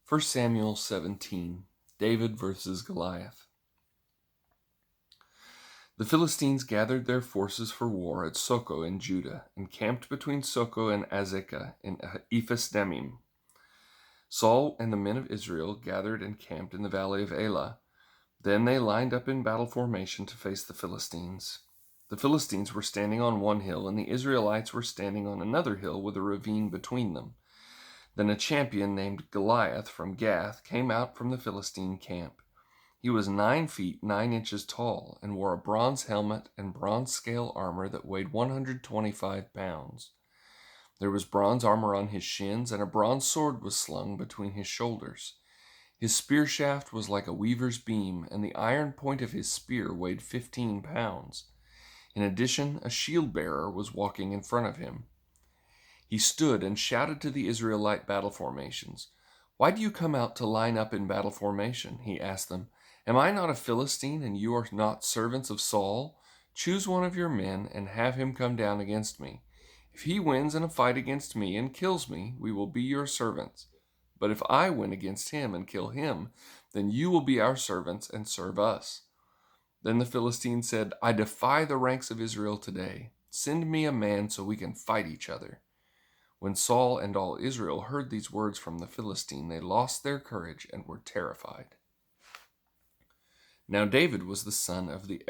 1 Samuel 17, David versus Goliath. The Philistines gathered their forces for war at Soko in Judah, and camped between Soko and Azekah in Ephes-dammim. Saul and the men of Israel gathered and camped in the valley of Elah. Then they lined up in battle formation to face the Philistines. The Philistines were standing on one hill, and the Israelites were standing on another hill with a ravine between them. Then a champion named Goliath from Gath came out from the Philistine camp. He was 9 feet 9 inches tall and wore a bronze helmet and bronze scale armor that weighed 125 pounds. There was bronze armor on his shins, and a bronze sword was slung between his shoulders. His spear shaft was like a weaver's beam, and the iron point of his spear weighed 15 pounds. In addition, a shield bearer was walking in front of him. He stood and shouted to the Israelite battle formations. "Why do you come out to line up in battle formation?" he asked them. "Am I not a Philistine, and you are not servants of Saul? Choose one of your men and have him come down against me. If he wins in a fight against me and kills me, we will be your servants. But if I win against him and kill him, then you will be our servants and serve us." Then the Philistine said, "I defy the ranks of Israel today. Send me a man so we can fight each other." When Saul and all Israel heard these words from the Philistine, they lost their courage and were terrified. Now David was the son of the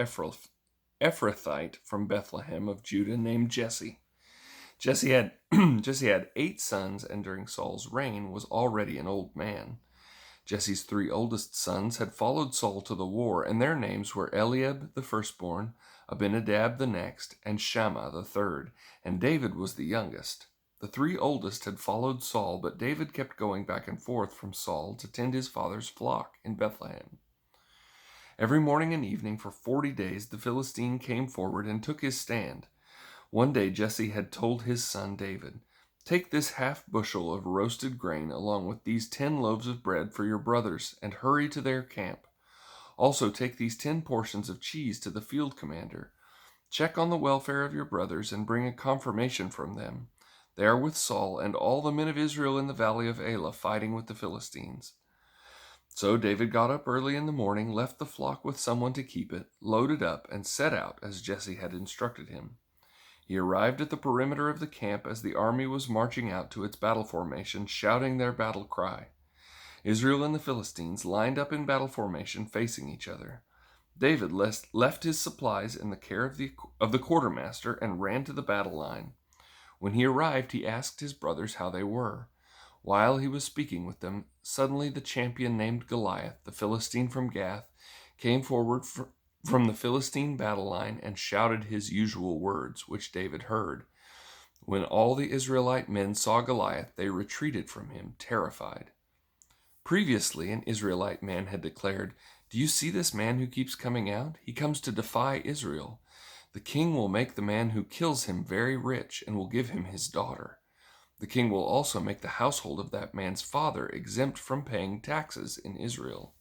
Ephrathite from Bethlehem of Judah named Jesse. Jesse had 8 sons, and during Saul's reign was already an old man. Jesse's 3 oldest sons had followed Saul to the war, and their names were Eliab the firstborn, Abinadab the next, and Shammah the third, and David was the youngest. The 3 oldest had followed Saul, but David kept going back and forth from Saul to tend his father's flock in Bethlehem. Every morning and evening for 40 days the Philistine came forward and took his stand. One day Jesse had told his son David, "Take this half bushel of roasted grain along with these 10 loaves of bread for your brothers, and hurry to their camp. Also take these 10 portions of cheese to the field commander. Check on the welfare of your brothers and bring a confirmation from them. They are with Saul and all the men of Israel in the valley of Elah fighting with the Philistines." So David got up early in the morning, left the flock with someone to keep it, loaded up, and set out as Jesse had instructed him. He arrived at the perimeter of the camp as the army was marching out to its battle formation, shouting their battle cry. Israel and the Philistines lined up in battle formation facing each other. David left his supplies in the care of the quartermaster and ran to the battle line. When he arrived, he asked his brothers how they were. While he was speaking with them, suddenly the champion named Goliath, the Philistine from Gath, came forward from the Philistine battle line and shouted his usual words, which David heard. When all the Israelite men saw Goliath, they retreated from him, terrified. Previously, an Israelite man had declared, "Do you see this man who keeps coming out? He comes to defy Israel. The king will make the man who kills him very rich and will give him his daughter. The king will also make the household of that man's father exempt from paying taxes in Israel."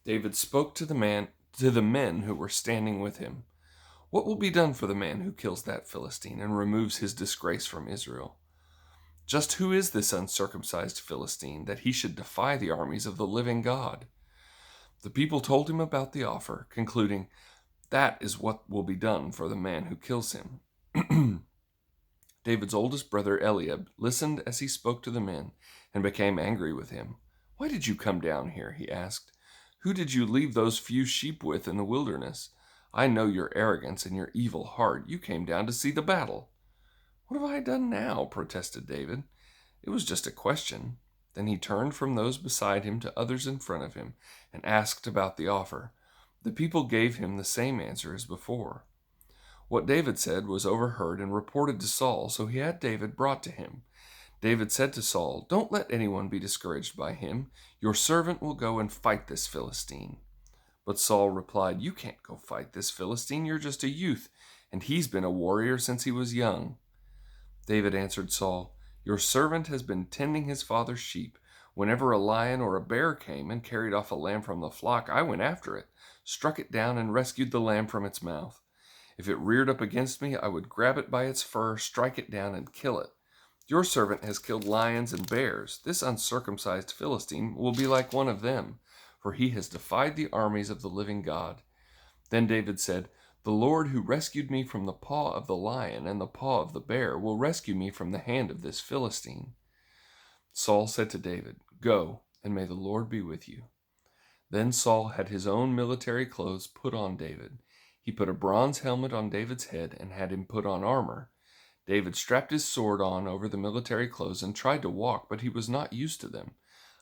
David spoke to the men who were standing with him. "What will be done for the man who kills that Philistine and removes his disgrace from Israel? Just who is this uncircumcised Philistine that he should defy the armies of the living God?" The people told him about the offer, concluding, "That is what will be done for the man who kills him." David's oldest brother Eliab listened as he spoke to the men and became angry with him. "Why did you come down here?" he asked. "Who did you leave those few sheep with in the wilderness? I know your arrogance and your evil heart. You came down to see the battle." "What have I done now?" protested David. "It was just a question." Then he turned from those beside him to others in front of him and asked about the offer. The people gave him the same answer as before. What David said was overheard and reported to Saul, so he had David brought to him. David said to Saul, "Don't let anyone be discouraged by him. Your servant will go and fight this Philistine." But Saul replied, "You can't go fight this Philistine. You're just a youth, and he's been a warrior since he was young." David answered Saul, "Your servant has been tending his father's sheep. Whenever a lion or a bear came and carried off a lamb from the flock, I went after it, struck it down, and rescued the lamb from its mouth. If it reared up against me, I would grab it by its fur, strike it down, and kill it. Your servant has killed lions and bears. This uncircumcised Philistine will be like one of them, for he has defied the armies of the living God." Then David said, "The Lord who rescued me from the paw of the lion and the paw of the bear will rescue me from the hand of this Philistine." Saul said to David, "Go, and may the Lord be with you." Then Saul had his own military clothes put on David. He put a bronze helmet on David's head and had him put on armor. David strapped his sword on over the military clothes and tried to walk, but he was not used to them.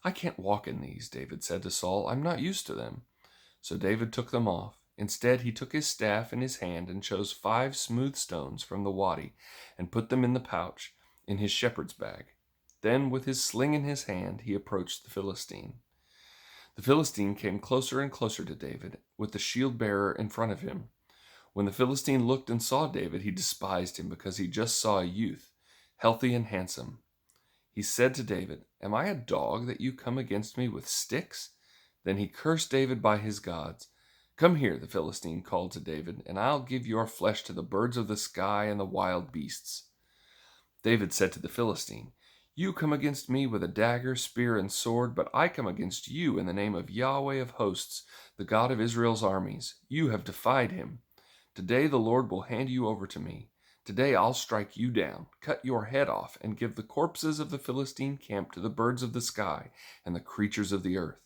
"I can't walk in these," David said to Saul. "I'm not used to them." So David took them off. Instead, he took his staff in his hand and chose 5 smooth stones from the wadi and put them in the pouch in his shepherd's bag. Then, with his sling in his hand, he approached the Philistine. The Philistine came closer and closer to David, with the shield bearer in front of him. When the Philistine looked and saw David, he despised him because he just saw a youth, healthy and handsome. He said to David, "Am I a dog that you come against me with sticks?" Then he cursed David by his gods. "Come here," the Philistine called to David, "and I'll give your flesh to the birds of the sky and the wild beasts." David said to the Philistine, "You come against me with a dagger, spear, and sword, but I come against you in the name of Yahweh of hosts, the God of Israel's armies. You have defied him. Today the Lord will hand you over to me. Today I'll strike you down, cut your head off, and give the corpses of the Philistine camp to the birds of the sky and the creatures of the earth.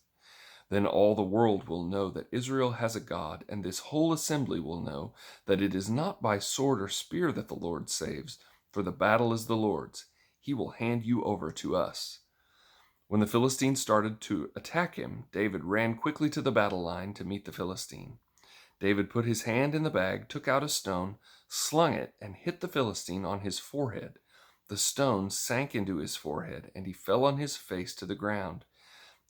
Then all the world will know that Israel has a God, and this whole assembly will know that it is not by sword or spear that the Lord saves, for the battle is the Lord's. He will hand you over to us." When the Philistine started to attack him, David ran quickly to the battle line to meet the Philistine. David put his hand in the bag, took out a stone, slung it, and hit the Philistine on his forehead. The stone sank into his forehead, and he fell on his face to the ground.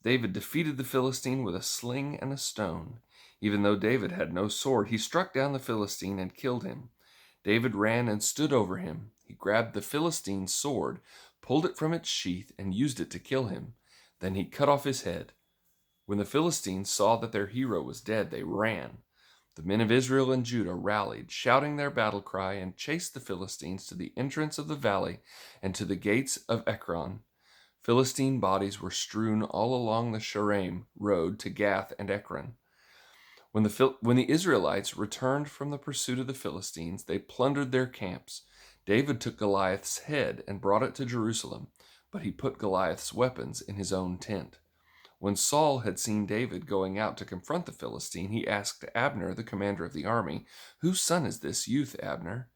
David defeated the Philistine with a sling and a stone. Even though David had no sword, he struck down the Philistine and killed him. David ran and stood over him. He grabbed the Philistine's sword, pulled it from its sheath, and used it to kill him. Then he cut off his head. When the Philistines saw that their hero was dead, they ran. The men of Israel and Judah rallied, shouting their battle cry, and chased the Philistines to the entrance of the valley and to the gates of Ekron. Philistine bodies were strewn all along the Shaaraim road to Gath and Ekron. When the Israelites returned from the pursuit of the Philistines, they plundered their camps. David took Goliath's head and brought it to Jerusalem, but he put Goliath's weapons in his own tent. When Saul had seen David going out to confront the Philistine, he asked Abner, the commander of the army, "Whose son is this youth, Abner?"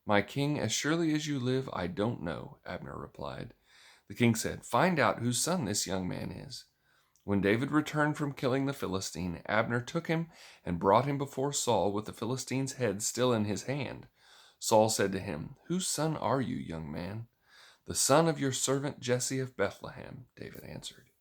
"My king, as surely as you live, I don't know," Abner replied. The king said, "Find out whose son this young man is." When David returned from killing the Philistine, Abner took him and brought him before Saul with the Philistine's head still in his hand. Saul said to him, "Whose son are you, young man?" "The son of your servant Jesse of Bethlehem," David answered.